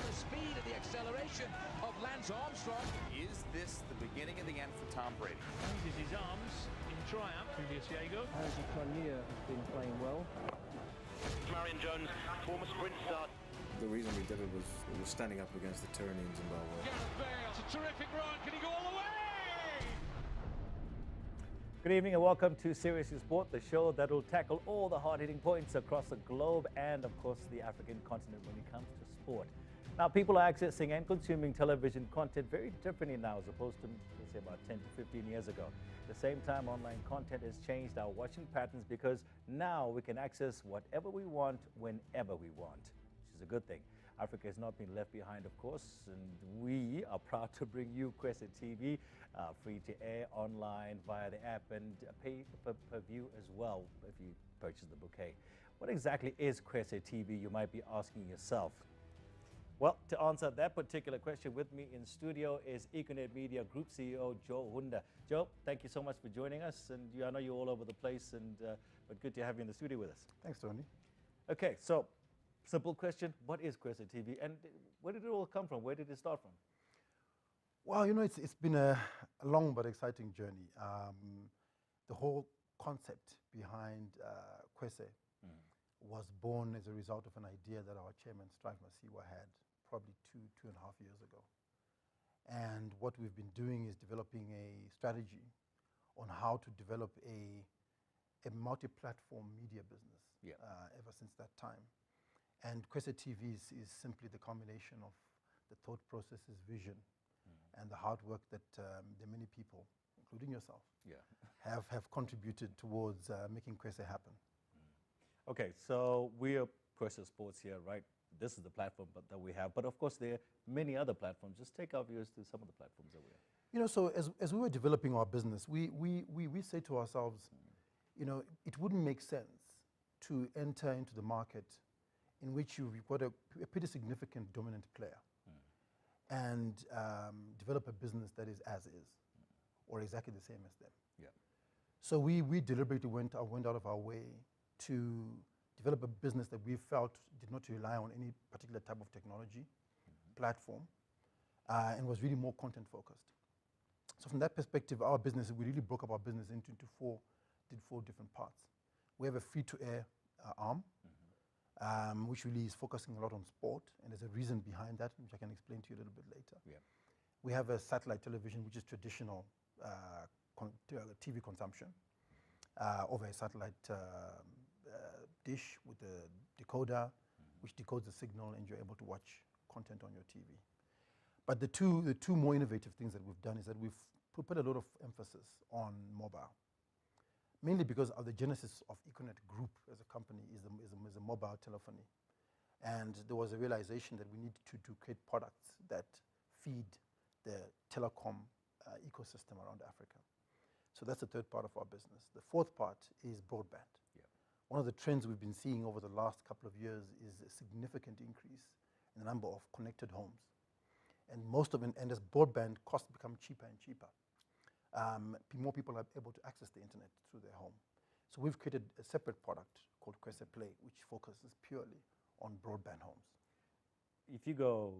the speed and the acceleration of Lance Armstrong. Is this the beginning of the end for Tom Brady? Raises his arms in triumph to Diego. Hundah has been playing well. Marion Jones, former sprint star. The reason we did it was standing up against the tyranny in Zimbabwe. Gareth Bale, it's a terrific run. Can he go all the way? Good evening and welcome to Seriously Sport, the show that will tackle all the hard-hitting points across the globe and, of course, the African continent when it comes to sport. Now, people are accessing and consuming television content very differently now as opposed to, let's say, about 10 to 15 years ago. At the same time, online content has changed our watching patterns because now we can access whatever we want whenever we want, which is a good thing. Africa has not been left behind, of course, and we are proud to bring you Kwese TV, free to air online via the app and pay per view as well if you purchase the bouquet. What exactly is Kwese TV, you might be asking yourself? Well, to answer that particular question, with me in studio is Econet Media Group CEO Joe Hundah. Joe, thank you so much for joining us, and I know you're all over the place, but good to have you in the studio with us. Thanks, Tony. Okay, so simple question, what is Kwese TV and where did it all come from? Where did it start from? Well, it's been a long but exciting journey. The whole concept behind Kwese was born as a result of an idea that our chairman, Strive Masiwa, had probably two and a half years ago. And what we've been doing is developing a strategy on how to develop a multi-platform media business ever since that time. And Kwese TV is simply the combination of the thought processes, vision, and the hard work that the many people, including yourself, have contributed towards making Kwese happen. Okay, so we are Kwese Sports here, right? This is the platform that we have, but of course there are many other platforms. Just take our viewers to some of the platforms that we have. So as we were developing our business, we say to ourselves, it wouldn't make sense to enter into the market in which you've got a pretty significant dominant player and develop a business that is as is or exactly the same as them. So we deliberately went out of our way to develop a business that we felt did not rely on any particular type of technology, platform, and was really more content focused. So from that perspective, our business, we really broke up our business into four different parts. We have a free-to-air arm, which really is focusing a lot on sport, and there's a reason behind that, which I can explain to you a little bit later. We have a satellite television, which is traditional TV consumption over a satellite dish with a decoder, which decodes the signal, and you're able to watch content on your TV. But the two more innovative things that we've done is that we've put a lot of emphasis on mobile. Mainly because of the genesis of Econet Group as a company is a mobile telephony. And there was a realization that we need to create products that feed the telecom ecosystem around Africa. So that's the third part of our business. The fourth part is broadband. One of the trends we've been seeing over the last couple of years is a significant increase in the number of connected homes. And and as broadband costs become cheaper and cheaper, more people are able to access the internet through their home. So we've created a separate product called Kwese Play, which focuses purely on broadband homes. If you go,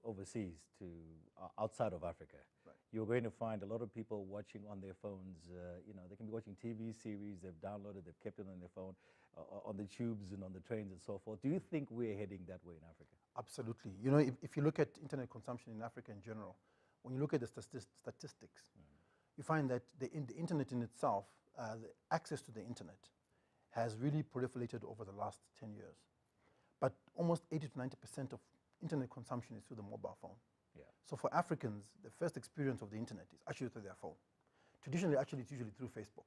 overseas to outside of Africa, you're going to find a lot of people watching on their phones. They can be watching TV series they've downloaded, they've kept it on their phone, on the tubes and on the trains and so forth. Do you think we're heading that way in Africa? Absolutely. If you look at internet consumption in Africa in general, when you look at the statistics, you find that the internet in itself, the access to the internet, has really proliferated over the last 10 years. But almost 80 to 90% of internet consumption is through the mobile phone. So for Africans, the first experience of the internet is actually through their phone. Traditionally, actually, it's usually through Facebook.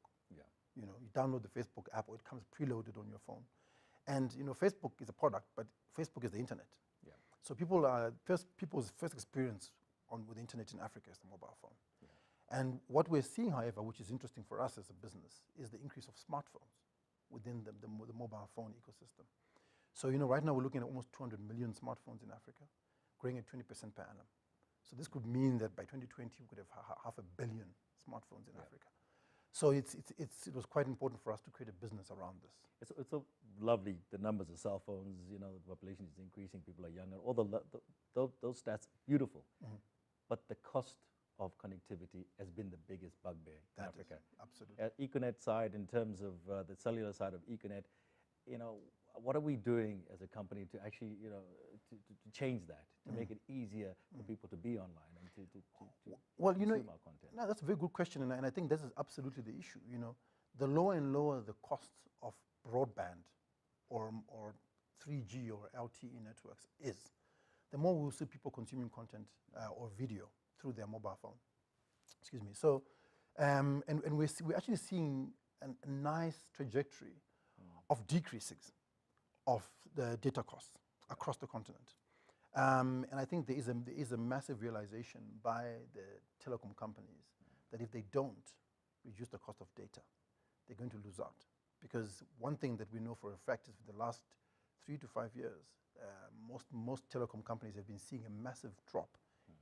You download the Facebook app, or it comes preloaded on your phone. And Facebook is a product, but Facebook is the internet. So people's first experience with the internet in Africa is the mobile phone. And what we're seeing, however, which is interesting for us as a business, is the increase of smartphones within the mobile phone ecosystem. So right now we're looking at almost 200 million smartphones in Africa, growing at 20% per annum. So this could mean that by 2020 we could have 500 million smartphones in Africa. So it was quite important for us to create a business around this. It's so lovely, the numbers of cell phones, you know, the population is increasing, people are younger, all those stats, beautiful. But the cost of connectivity has been the biggest bugbear in Africa. Absolutely. At Econet side, in terms of the cellular side of Econet, you know, what are we doing as a company to actually, you know, to change that, to make it easier for people to be online and to well, you know, consume our content? no, that's a very good question, and I think this is absolutely the issue. You know, the lower and lower the cost of broadband or 3G or LTE networks is, the more we'll see people consuming content or video through their mobile phone. Excuse me. So, and we're actually seeing a nice trajectory of decreases of the data costs across the continent. And I think there is a massive realization by the telecom companies that if they don't reduce the cost of data, they're going to lose out. Because one thing that we know for a fact is for the last 3 to 5 years, most telecom companies have been seeing a massive drop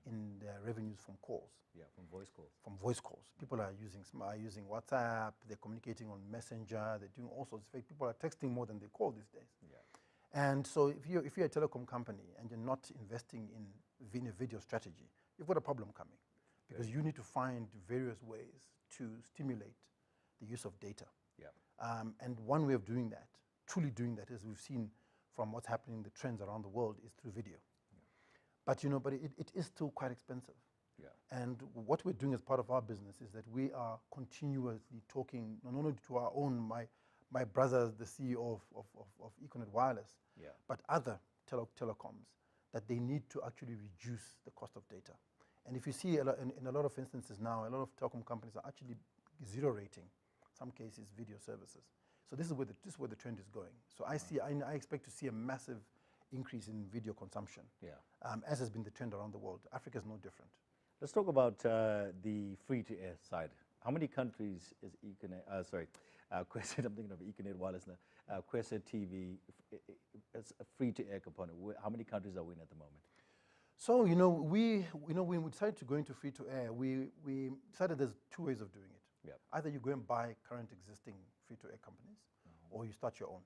in their revenues from calls. Yeah, from voice calls. From voice calls. People are using WhatsApp, they're communicating on Messenger, they're doing all sorts of things. People are texting more than they call these days. Yeah. And so if you're a telecom company and you're not investing in a video strategy, you've got a problem coming. Because you need to find various ways to stimulate the use of data. Yeah. And one way of doing that, truly doing that, as we've seen from what's happening, the trends around the world, is through video. But you know, it is still quite expensive. Yeah. And what we're doing as part of our business is that we are continuously talking not only to our own, my brother, the CEO of Econet Wireless, Yeah. but other telecoms, that they need to actually reduce the cost of data. And if you see in a lot of instances now, a lot of telecom companies are actually zero rating, some cases, video services. So this is where the trend is going. So I expect to see a massive increase in video consumption, as has been the trend around the world. Africa is no different. Let's talk about the free-to-air side. How many countries is Econet, Kwese, I'm thinking of Econet Wireless now, Kwese TV, it's a free-to-air component. How many countries are we in at the moment? So, you know, when we decided to go into free-to-air, we decided there's two ways of doing it. Yep. Either you go and buy current existing free-to-air companies, or you start your own.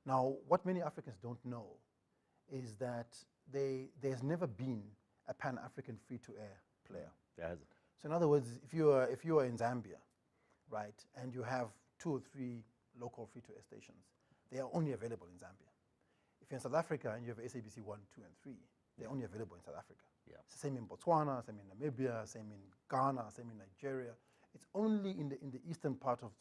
Now, what many Africans don't know is that there's never been a pan-African free-to-air player. There hasn't. So in other words, if you are in Zambia, right, and you have 2 or 3 local free-to-air stations, they are only available in Zambia. If you're in South Africa and you have SABC 1, 2, and 3, they're only available in South Africa. Yeah. It's the same in Botswana, same in Namibia, same in Ghana, same in Nigeria. It's only in the eastern part of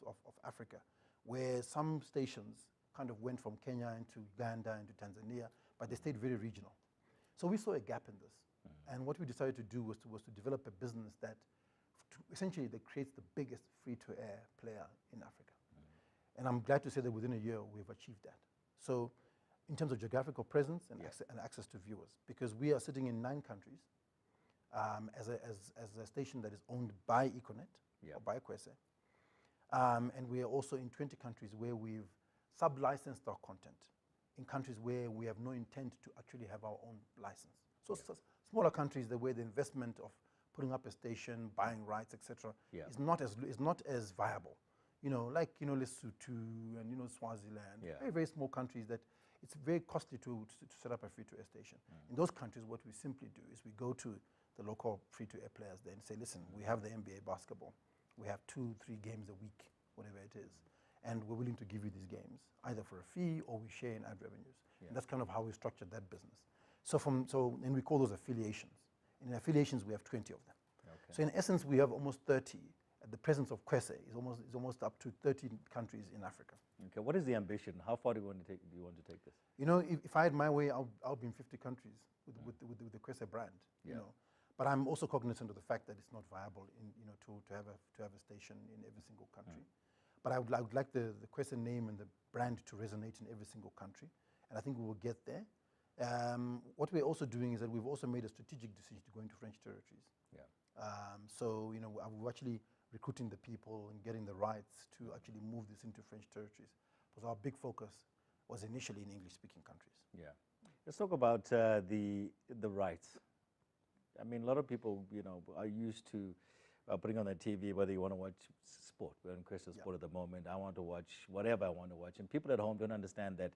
Africa where some stations kind of went from Kenya into Uganda into Tanzania, but they stayed very regional. So we saw a gap in this. And what we decided to do was to develop a business that essentially that creates the biggest free-to-air player in Africa. And I'm glad to say that within a year we've achieved that. So in terms of geographical presence and access to viewers, because we are sitting in 9 countries as a station that is owned by Econet or by Kwese. And we are also in 20 countries where we've sub-licensed our content, in countries where we have no intent to actually have our own license. So smaller countries, where the investment of putting up a station, buying rights, etc., is not as viable. You know, like Lesotho and Swaziland, very, very small countries that it's very costly to set up a free-to-air station. In those countries, what we simply do is we go to the local free-to-air players there and say, listen, we have the NBA basketball. We have 2, 3 games a week, whatever it is. And we're willing to give you these games, either for a fee or we share in ad revenues. And that's kind of how we structured that business. And we call those affiliations. And in affiliations, we have 20 of them. Okay. So in essence, we have almost 30. The presence of Kwese is almost up to 30 countries in Africa. Okay, what is the ambition? How far do you want to take this? You know, if I had my way, I'll be in 50 countries with the Kwese brand. You know, but I'm also cognizant of the fact that it's not viable to have a station in every single country. But I would like the Kwese name and the brand to resonate in every single country, and I think we will get there. What we're also doing is that we've also made a strategic decision to go into French territories. Yeah. So we're actually recruiting the people and getting the rights to actually move this into French territories, because our big focus was initially in English-speaking countries. Yeah. Let's talk about the rights. I mean, a lot of people, are used to putting on the TV, whether you want to watch sport. We're in Kwese Sport at the moment. I want to watch whatever I want to watch. And people at home don't understand that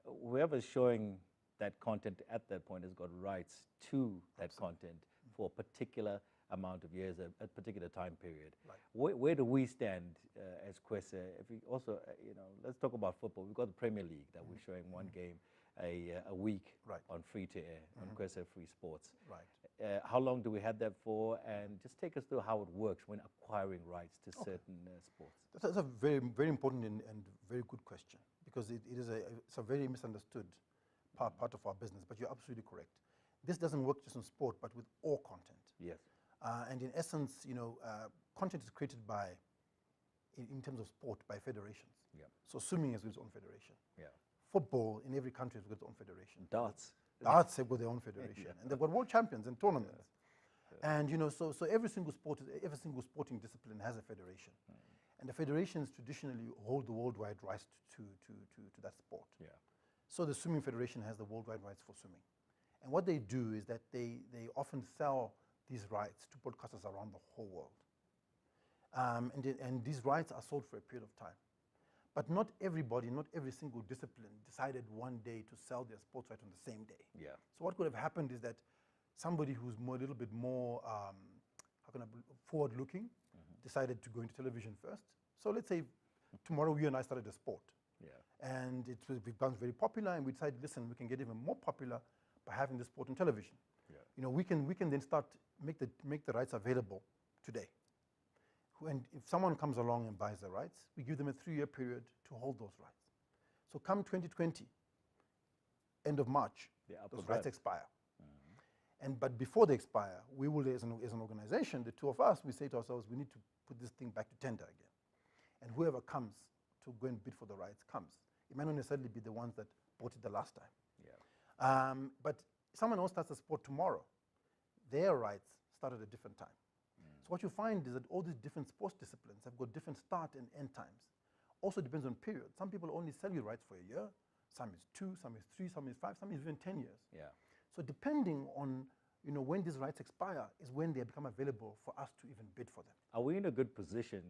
whoever's showing that content at that point has got rights to that content for a particular amount of years, a particular time period. Right. Where do we stand as Kwese? If we also, let's talk about football. We've got the Premier League that we're showing one game a week on free-to-air, on Kwese Free Sports. Right. How long do we have that for? And just take us through how it works when acquiring rights to certain sports. That's a very, very important and very good question, because it's a very misunderstood part of our business. But you're absolutely correct. This doesn't work just on sport, but with all content. Yes. And in essence, content is created in terms of sport, by federations. Yeah. So swimming has its own federation. Yeah. Football in every country has got its own federation. Darts. Darts have got their own federation, and they've got world champions and tournaments. And so every single sporting discipline has a federation, and the federations traditionally hold the worldwide rights to that sport. Yeah. So the swimming federation has the worldwide rights for swimming, and what they do is that they often sell these rights to broadcasters around the whole world, and these rights are sold for a period of time. But not everybody, not every single discipline decided one day to sell their sports right on the same day. Yeah. So what could have happened is that somebody who's a little bit more forward-looking decided to go into television first. So let's say tomorrow you and I started a sport. Yeah. And it becomes very popular, and we decided, listen, we can get even more popular by having the sport on television. Yeah. We can then start make the rights available today. And if someone comes along and buys the rights, we give them a 3-year period to hold those rights. So come 2020, end of March, those rights expire. But before they expire, we will, as an organization, the two of us, we say to ourselves, we need to put this thing back to tender again. And whoever comes to go and bid for the rights comes. It might not necessarily be the ones that bought it the last time. Yeah. But someone else starts a sport tomorrow, their rights start at a different time. So what you find is that all these different sports disciplines have got different start and end times. Also depends on period. Some people only sell you rights for a year, some is 2, some is 3, some is 5, some is even 10 years. Yeah. So depending on when these rights expire is when they become available for us to even bid for them. Are we in a good position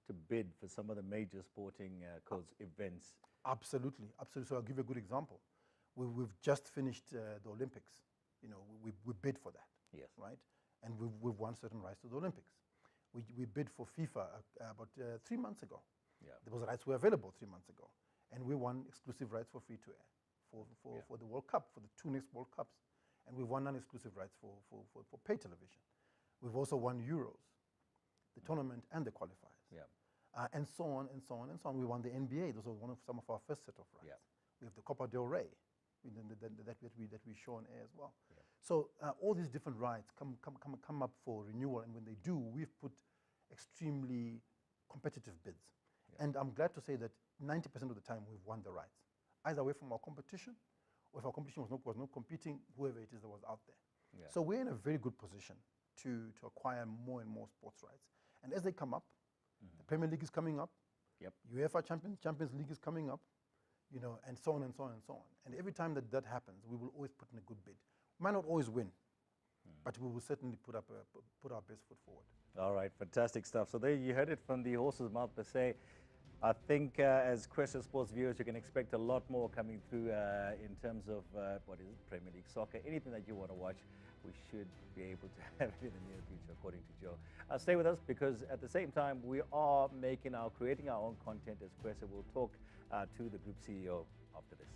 to bid for some of the major sporting events? Absolutely, absolutely. So I'll give you a good example. We've just finished the Olympics. We bid for that. Yes. Right? And we've won certain rights to the Olympics. We bid for FIFA about 3 months ago. Yeah. Those rights were available 3 months ago. And we won exclusive rights for free-to-air for the World Cup, for the 2 next World Cups. And we've won non-exclusive rights for pay television. We've also won Euros, the tournament and the qualifiers. Yeah. And so on and so on and so on. We won the NBA. Those were some of our first set of rights. Yeah. We have the Copa del Rey that we show on air as well. Yeah. So all these different rights come up for renewal, and when they do, we've put extremely competitive bids. Yeah. And I'm glad to say that 90% of the time we've won the rights, either away from our competition, or if our competition was not competing, whoever it is that was out there. Yeah. So we're in a very good position to acquire more and more sports rights. And as they come up, the Premier League is coming up, yep. UEFA Champions League is coming up, and so on and so on and so on. And every time that happens, we will always put in a good bid. We might not always win, but we will certainly put our best foot forward. All right, fantastic stuff. So there you heard it from the horse's mouth per se. I think as Kwese Sports viewers, you can expect a lot more coming through in terms of Premier League soccer, anything that you want to watch. We should be able to have it in the near future, according to Joe. Stay with us, because at the same time, we are creating our own content as Kwese. We'll talk to the group CEO after this.